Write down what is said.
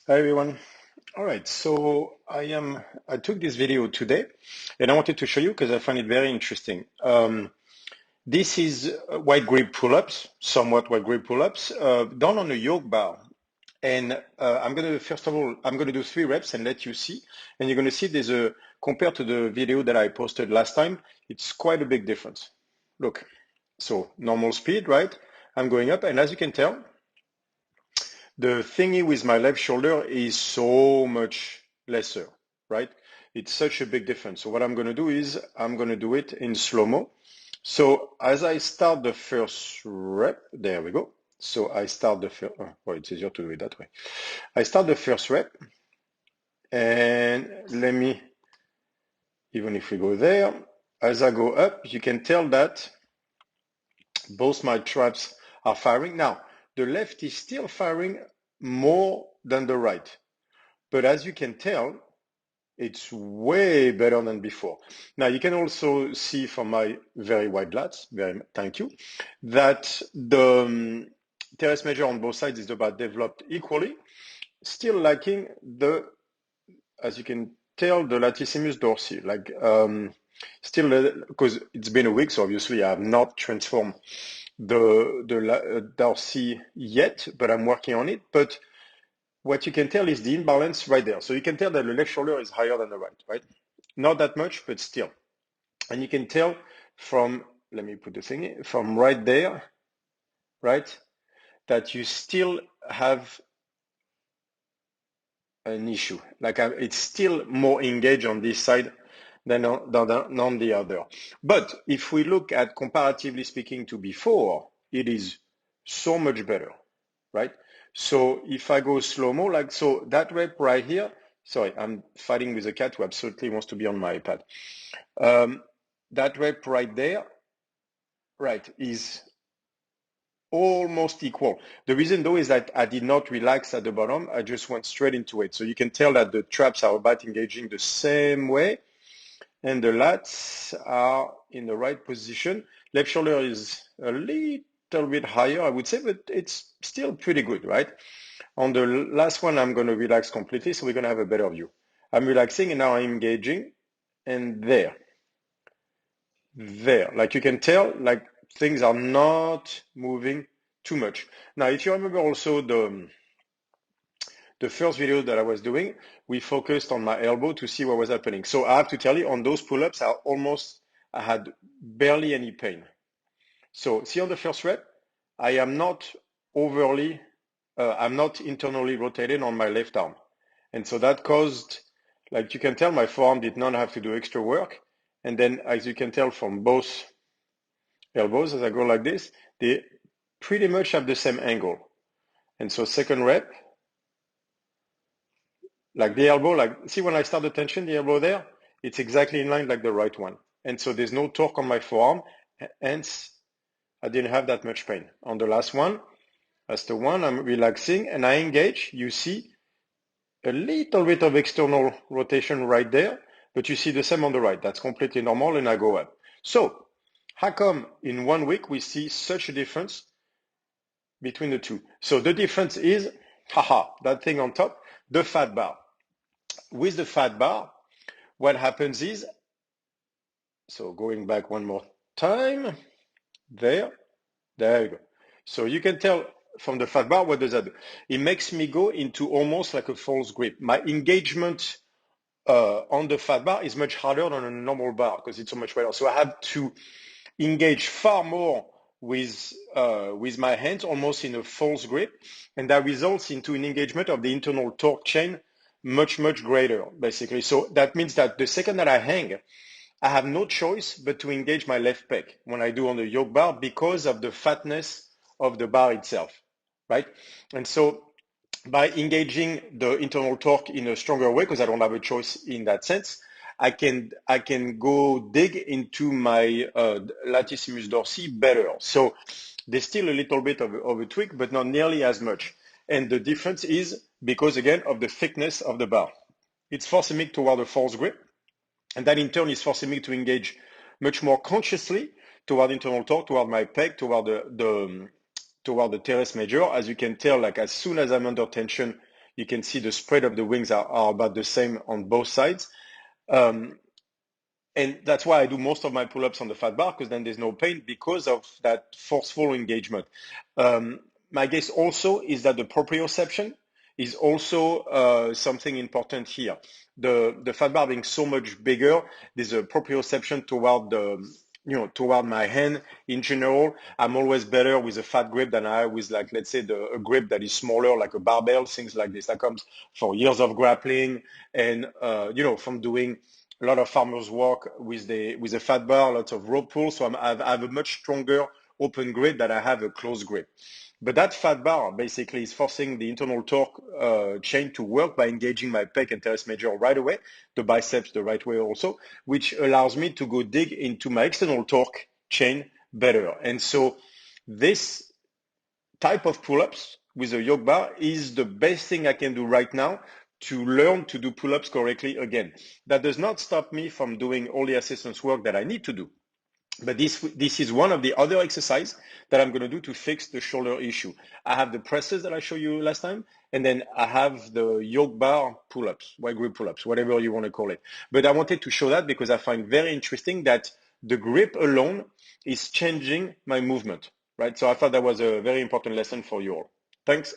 Hi everyone. All right, so I took this video today and I wanted to show you because I find it very interesting. This is white grip pull-ups, somewhat white grip pull-ups, done on a yoke bar. And first of all, I'm going to do 3 reps and let you see. And you're going to see compared to the video that I posted last time, it's quite a big difference. Look, so normal speed, right? I'm going up, and as you can tell, the thingy with my left shoulder is so much lesser, right? It's such a big difference. So what I'm going to do is I'm going to do it in slow-mo. So as I start the first rep, there we go. So I start the first, oh, it's easier to do it that way. I start the first rep, and even if we go there, as I go up, you can tell that both my traps are firing. Now, the left is still firing more than the right. But as you can tell, it's way better than before. Now, you can also see from my very wide lats, thank you, that the teres major on both sides is about developed equally, still lacking as you can tell, the latissimus dorsi. Still, because it's been a week, so obviously I have not transformed the dorsi yet, but I'm working on it. But what you can tell is the imbalance right there. So you can tell that the left shoulder is higher than the right? Not that much, but still. And you can tell from, let me put the thing, from right there, right, that you still have an issue. It's still more engaged on this side than on the other. But if we look at comparatively speaking to before, it is so much better, right? So if I go slow-mo, so that rep right here, sorry, I'm fighting with a cat who absolutely wants to be on my iPad. That rep right there, right, is almost equal. The reason though is that I did not relax at the bottom. I just went straight into it. So you can tell that the traps are about engaging the same way and the lats are in the right position. Left shoulder is a little bit higher, I would say, but it's still pretty good, right? On the last one, I'm going to relax completely, so we're going to have a better view. I'm relaxing and now I'm engaging, and there. Like you can tell, like things are not moving too much. Now, if you remember also the first video that I was doing, we focused on my elbow to see what was happening. So I have to tell you, on those pull-ups, I had barely any pain. So see on the first rep, I am not I'm not internally rotated on my left arm. And so that caused, like you can tell, my forearm did not have to do extra work. And then as you can tell from both elbows, as I go like this, they pretty much have the same angle. And so second rep, like the elbow, see when I start the tension, the elbow there, it's exactly in line like the right one. And so there's no torque on my forearm, hence I didn't have that much pain. On the last one, that's the one I'm relaxing and I engage. You see a little bit of external rotation right there, but you see the same on the right. That's completely normal and I go up. So how come in 1 week we see such a difference between the two? So the difference is, that thing on top, the fat bar. With the fat bar, what happens is, so going back one more time, there you go. So you can tell from the fat bar, what does that do? It makes me go into almost like a false grip. My engagement on the fat bar is much harder than a normal bar because it's so much wider. So I have to engage far more with my hands, almost in a false grip, and that results into an engagement of the internal torque chain much greater, basically. So that means that the second that I hang, I have no choice but to engage my left pec when I do on the yoke bar because of the fatness of the bar itself, right? And so by engaging the internal torque in a stronger way, because I don't have a choice in that sense, I can go dig into my latissimus dorsi better. So there's still a little bit of a tweak, but not nearly as much. And the difference is because, again, of the thickness of the bar. It's forcing me toward a false grip, and that in turn is forcing me to engage much more consciously toward internal torque, toward my pec, toward the teres major. As you can tell, like as soon as I'm under tension, You can see the spread of the wings are about the same on both sides. And that's why I do most of my pull-ups on the fat bar, because then there's no pain because of that forceful engagement. My guess also is that the proprioception is also something important here. The fat bar being so much bigger, there's a proprioception toward toward my hand in general. I'm always better with a fat grip than I with, like, let's say a grip that is smaller, like a barbell, things like this. That comes for years of grappling and from doing a lot of farmers work with a fat bar, lots of rope pull. So I have a much stronger open grip than I have a closed grip. But that fat bar basically is forcing the internal torque chain to work by engaging my pec and teres major right away, the biceps the right way also, which allows me to go dig into my external torque chain better. And so this type of pull-ups with a yoke bar is the best thing I can do right now to learn to do pull-ups correctly again. That does not stop me from doing all the assistance work that I need to do. But this is one of the other exercises that I'm going to do to fix the shoulder issue. I have the presses that I showed you last time, and then I have the yoke bar pull-ups, wide grip pull-ups, whatever you want to call it. But I wanted to show that because I find very interesting that the grip alone is changing my movement, right? So I thought that was a very important lesson for you all. Thanks.